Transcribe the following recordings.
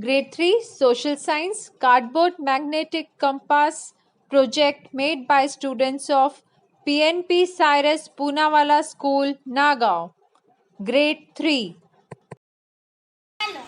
Grade 3 Social Science Cardboard Magnetic Compass project made by students of PNP Cyrus Poonawalla School, Nagaon. Grade 3. Hello,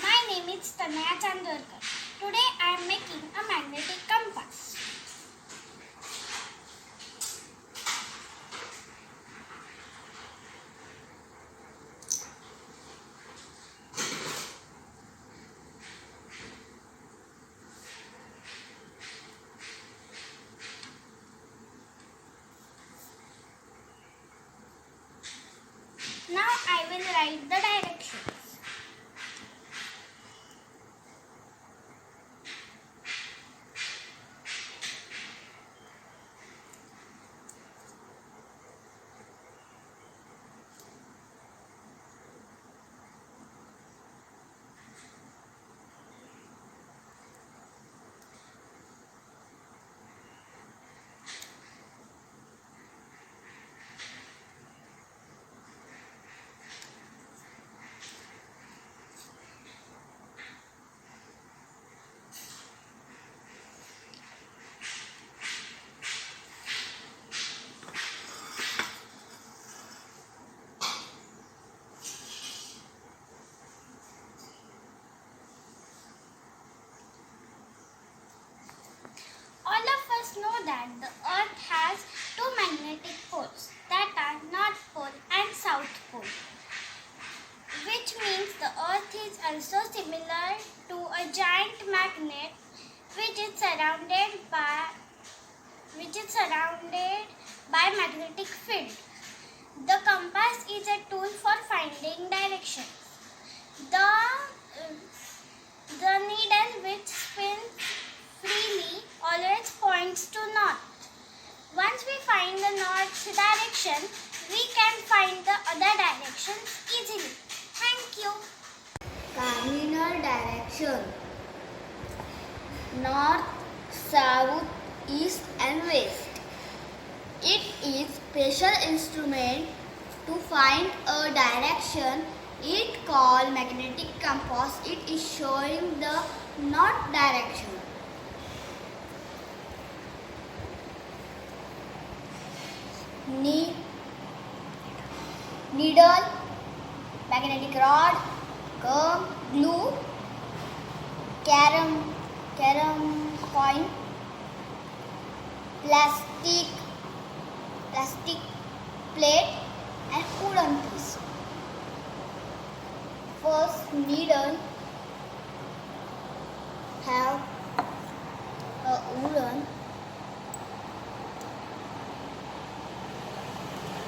my name is Tanaya Chandorkar. Today I am making a magnetic compass. Now I will write the directions. All of us know that the earth has two magnetic poles, that are North Pole and South Pole, which means the earth is also similar to a giant magnet which is surrounded by magnetic field. The compass is a tool for finding direction. The needle, which spins freely, always points to north. Once we find the north direction, we can find the other directions easily. Thank you. Cardinal direction: north, south, east and west. It is special instrument to find a direction. It called magnetic compass. It is showing the north direction. Needle, magnetic rod, gum, glue, carom coin, plastic plate and wooden piece. First needle have a wooden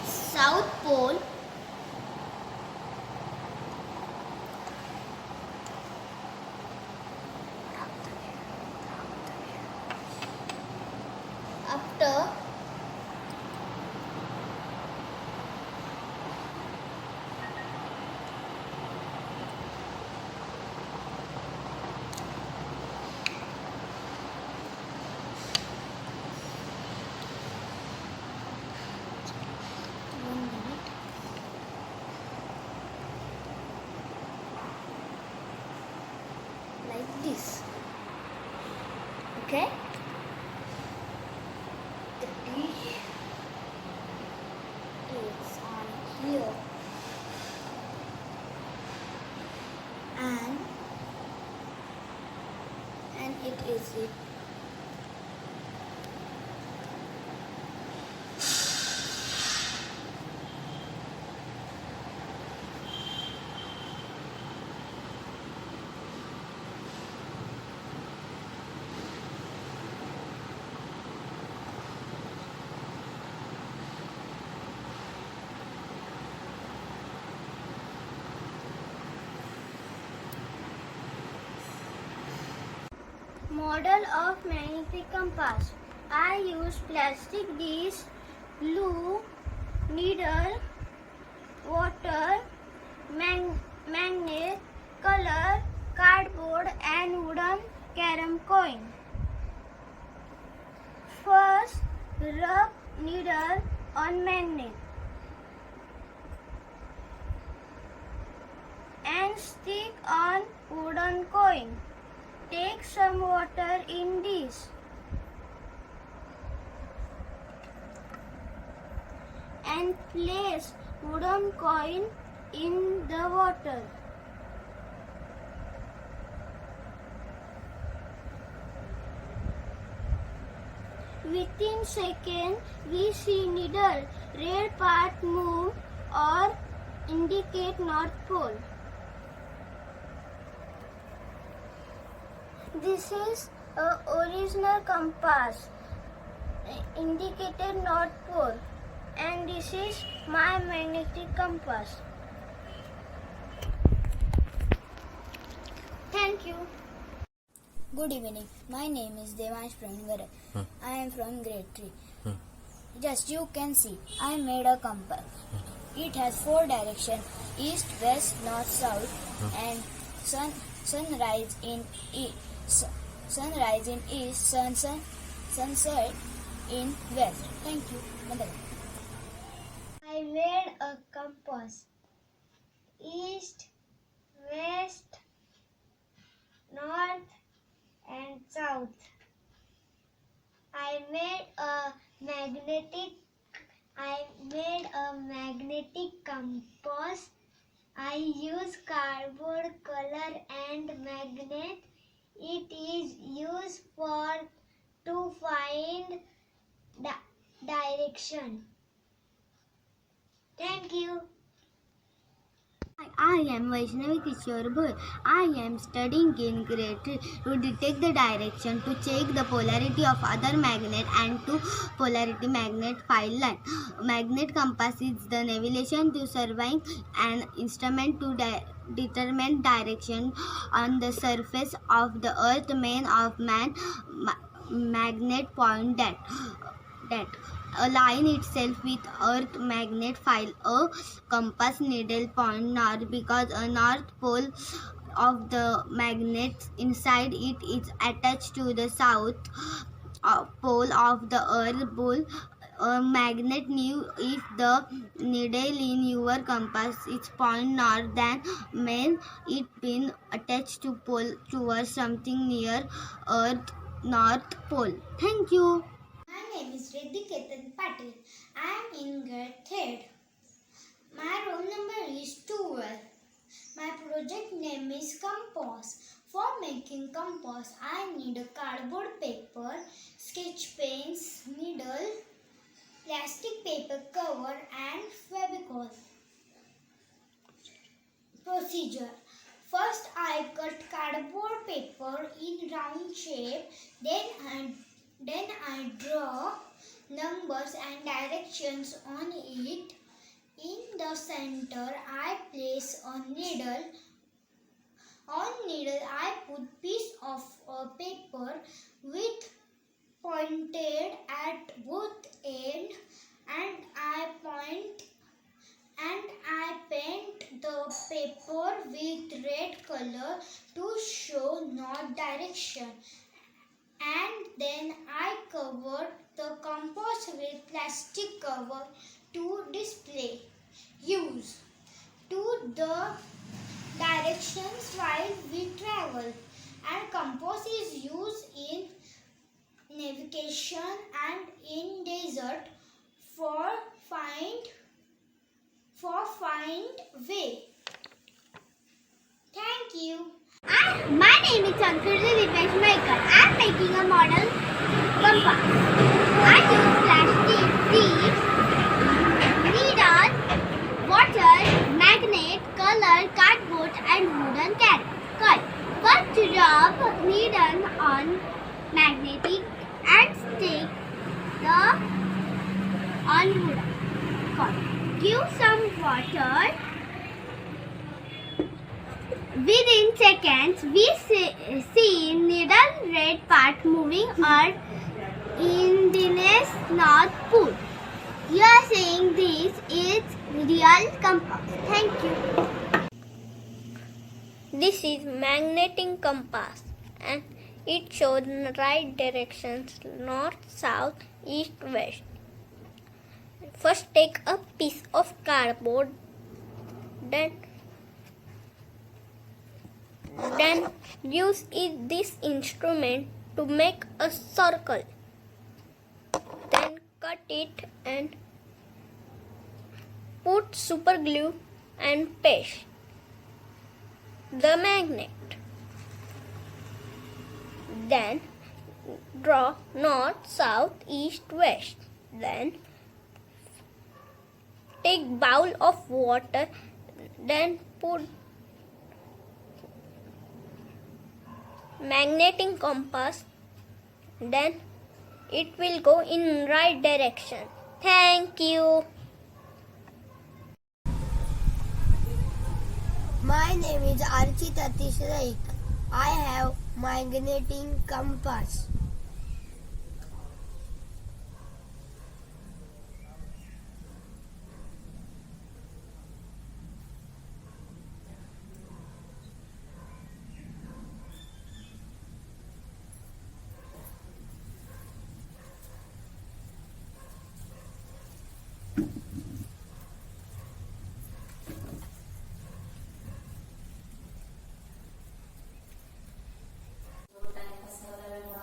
south pole, after like this. Okay? The dish is on here and it is it. Model of magnetic compass. I use plastic disc, glue, needle, water, magnet, color, cardboard and wooden carom coin. First, rub needle on magnet and stick on wooden coin. Take some water in dish and place wooden coin in the water. Within second, we see needle red part move or indicate North Pole. This is a original compass indicated North Pole, and this is my magnetic compass. Thank you. Good evening. My name is Devansh Prangaran. I am from grade 3. Just you can see, I made a compass. It has 4 directions: east, west, north, south, and sunrise in east, sunset in west. Thank you. Madam. I made a compass. East, west, north, and south. I made a magnetic compass. I use cardboard, color, and magnet. It is used to find direction. Thank you. I am Vaishnavi Kishore Bhoy. I am studying in grade 3 to detect the direction, to check the polarity of other magnet, and to polarity magnet find line. Magnet compass is the navigation to surveying an instrument to determine direction on the surface of the earth. Main of magnet point that align itself with earth magnet file. A compass needle point north because a north pole of the magnet inside it is attached to the south pole of the earth pole. A magnet knew if the needle in your compass is point north, then mean it been attached to pole towards something near earth north pole. Thank you. My name is Reddy Ketan Patil. I am in grade 3rd. My roll number is 12. My project name is compass. For making compass, I need a cardboard paper, sketch pens, needle, plastic paper cover, and Fevicol. Procedure. First, I cut cardboard paper in round shape. Then I draw numbers and directions on it. In the center, I place a needle. On needle, I put piece of paper with pointed at both ends, and I paint the paper with red color to show north direction. And then I covered the compass with plastic cover to display. Use to the directions while we travel. And compass is used in navigation and in desert for find way. Thank you. My name is Sanskruti Dipesh Maikar. I am making a model compass. I use plastic, leaves, needle, water, magnet, color, cardboard, and wooden coil. First, rub needle on magnetic and stick the on wooden coil. Give some water. Within seconds, we see needle red part moving or in the North Pole. You are saying this is real compass. Thank you. This is magnetic compass and it shows right directions: north, south, east, west. First, take a piece of cardboard, then Then use this instrument to make a circle. Then cut it and put super glue and paste the magnet. Then draw north, south, east, west. Then take bowl of water. Then put magnetic compass. Then it will go in right direction. Thank you. My name is Archit Atish Raik. I have magnetic compass.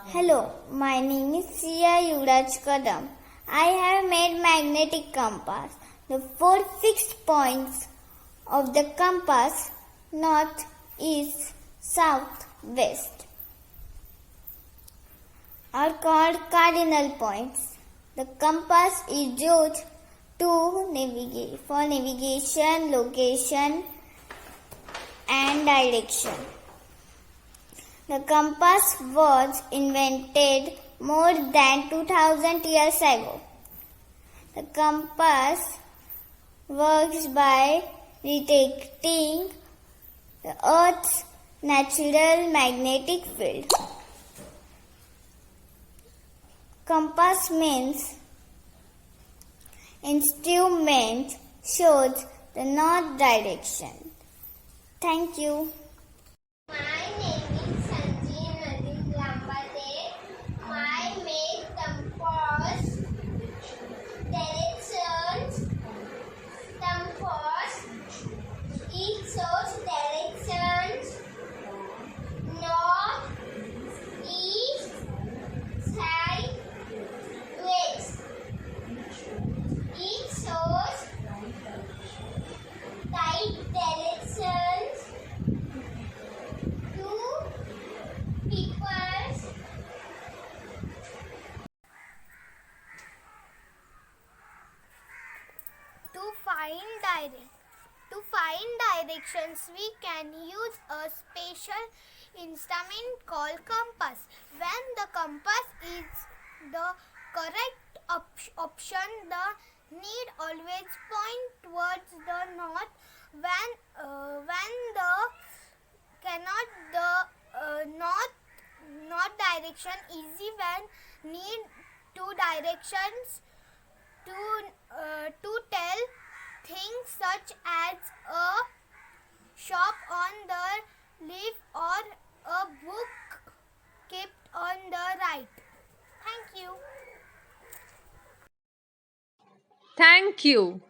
Hello, my name is Sia Yuvraj Kadam. I have made magnetic compass. The 4 fixed points of the compass, north, east, south, west, are called cardinal points. The compass is used to navigate for navigation, location, and direction. The compass was invented more than 2000 years ago. The compass works by detecting the Earth's natural magnetic field. Compass means instrument shows the north direction. Thank you. My name is Sanjeev Nadeem Lambate. I make compass directions. Compass it shows directions north, east, south, west. It shows right directions to people's. To find directions, we can use a special instrument called compass. When the compass is the correct option, the need always point towards the north. When the cannot the north direction easy when need two directions to tell things such as a shop on the left or a book kept on the right. Thank you. Thank you.